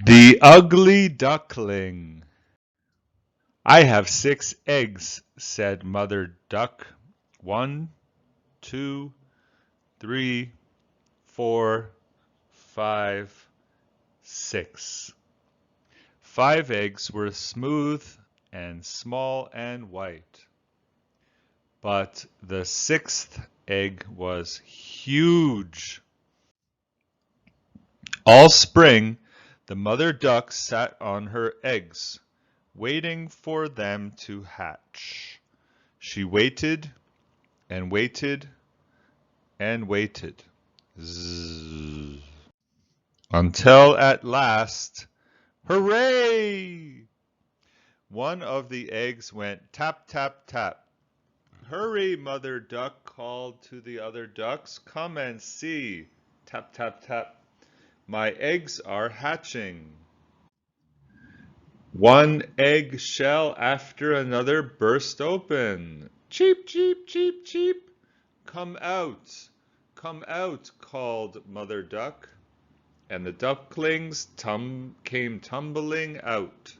The Ugly Duckling. "I have 6 eggs," said Mother Duck. "1, 2, 3, 4, 5, 6." 5 eggs were smooth and small and white, but the 6th egg was huge. All spring, the mother duck sat on her eggs, waiting for them to hatch. She waited and waited and waited. Zzz, until at last, hooray! One of the eggs went tap, tap, tap. "Hurry, Mother Duck called to the other ducks. "Come and see. Tap, tap, tap. My eggs are hatching." One egg shell after another burst open. "Cheep, cheep, cheep, cheep. Come out, come out," called Mother Duck, and the ducklings came tumbling out.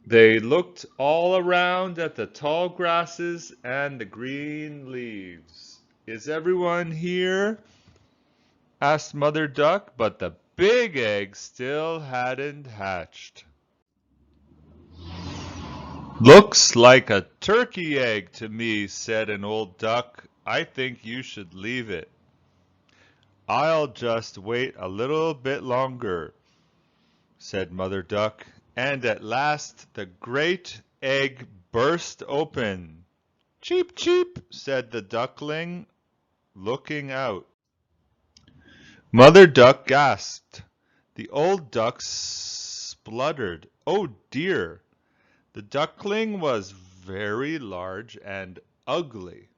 They looked all around at the tall grasses and the green leaves. "Is everyone here?" asked Mother Duck, but the big egg still hadn't hatched. "Looks like a turkey egg to me," said an old duck. "I think you should leave it." "I'll just wait a little bit longer," said Mother Duck, and at last the great egg burst open. "Cheep, cheep," said the duckling, looking out. Mother Duck gasped. The old duck spluttered. "Oh dear!" The duckling was very large and ugly.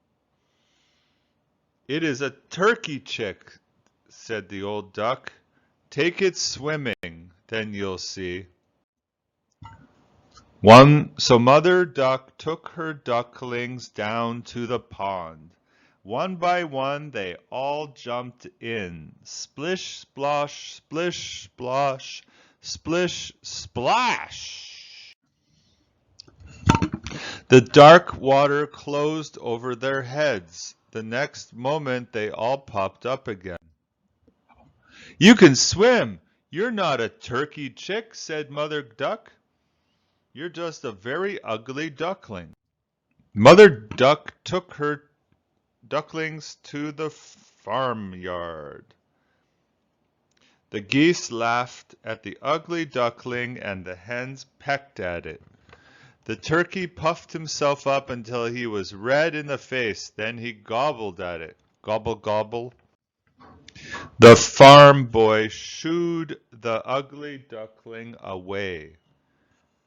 "It is a turkey chick," said the old duck. "Take it swimming, then you'll see." So Mother Duck took her ducklings down to the pond. One by one they all jumped in. Splish, splosh, splish, splosh, splish, splash! The dark water closed over their heads. The next moment they all popped up again. "You can swim! You're not a turkey chick," said Mother Duck. "You're just a very ugly duckling." Mother Duck took her ducklings to the farmyard. The geese laughed at the ugly duckling and the hens pecked at it. The turkey puffed himself up until he was red in the face. Then he gobbled at it. Gobble, gobble. The farm boy shooed the ugly duckling away.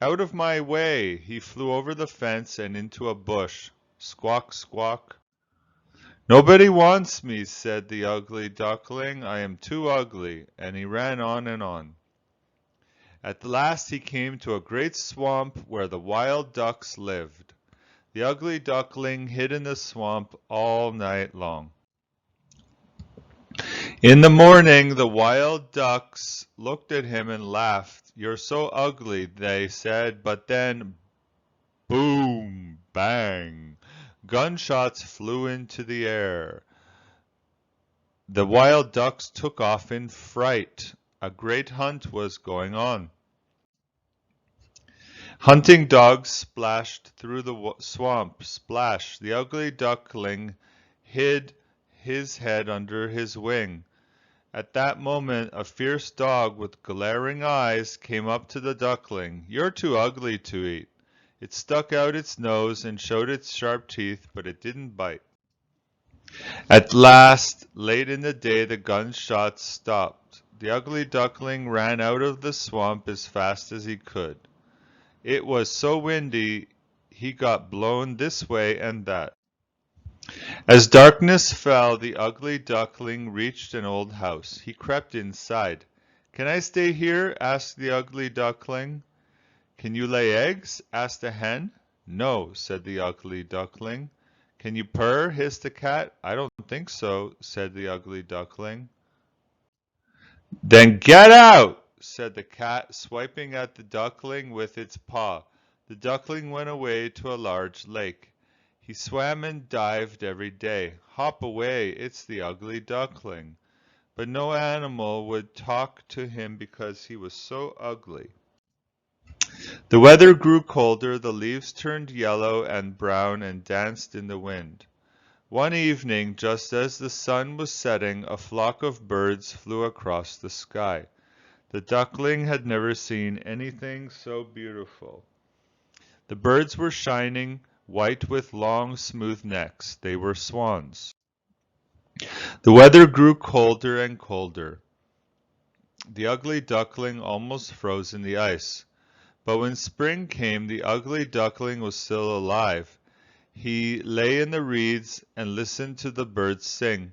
"Out of my way!" He flew over the fence and into a bush. Squawk, squawk. "Nobody wants me," said the ugly duckling. "I am too ugly." And he ran on and on. At last he came to a great swamp where the wild ducks lived. The ugly duckling hid in the swamp all night long. In the morning the wild ducks looked at him and laughed. "You're so ugly," they said, but then boom! Bang! Gunshots flew into the air. The wild ducks took off in fright. A great hunt was going on. Hunting dogs splashed through the swamp. Splash! The ugly duckling hid his head under his wing. At that moment a fierce dog with glaring eyes came up to the duckling. "You're too ugly to eat." It stuck out its nose and showed its sharp teeth, but it didn't bite. At last, late in the day, the gunshots stopped. The ugly duckling ran out of the swamp as fast as he could. It was so windy he got blown this way and that. As darkness fell, the ugly duckling reached an old house. He crept inside. "Can I stay here?" asked the ugly duckling. "Can you lay eggs?" asked a hen. "No," said the ugly duckling. "Can you purr?" hissed a cat. "I don't think so," said the ugly duckling. Then get out, said the cat, swiping at the duckling with its paw. The duckling went away to a large lake. He swam and dived every day. Hop away, it's the ugly duckling. But no animal would talk to him because he was so ugly. The weather grew colder, the leaves turned yellow and brown and danced in the wind. One evening, just as the sun was setting, a flock of birds flew across the sky. The duckling had never seen anything so beautiful. The birds were shining, white with long, smooth necks. They were swans. The weather grew colder and colder. The ugly duckling almost froze in the ice. But when spring came, the ugly duckling was still alive. He lay in the reeds and listened to the birds sing.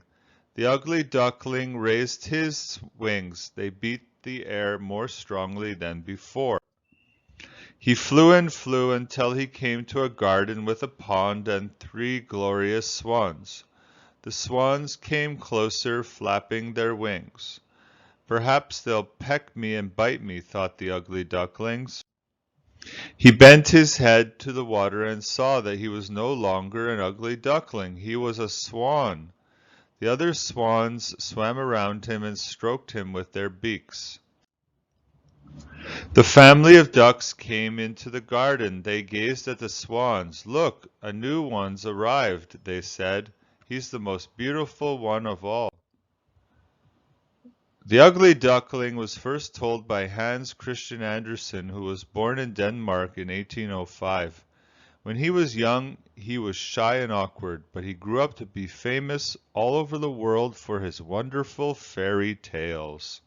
The ugly duckling raised his wings. They beat the air more strongly than before. He flew and flew until he came to a garden with a pond and 3 glorious swans. The swans came closer, flapping their wings. Perhaps they'll peck me and bite me, thought the ugly ducklings. He bent his head to the water and saw that he was no longer an ugly duckling. He was a swan. The other swans swam around him and stroked him with their beaks. The family of ducks came into the garden. They gazed at the swans. Look, a new one's arrived, they said. He's the most beautiful one of all. The ugly duckling was first told by Hans Christian Andersen, who was born in Denmark in 1805. When he was young, he was shy and awkward, but he grew up to be famous all over the world for his wonderful fairy tales.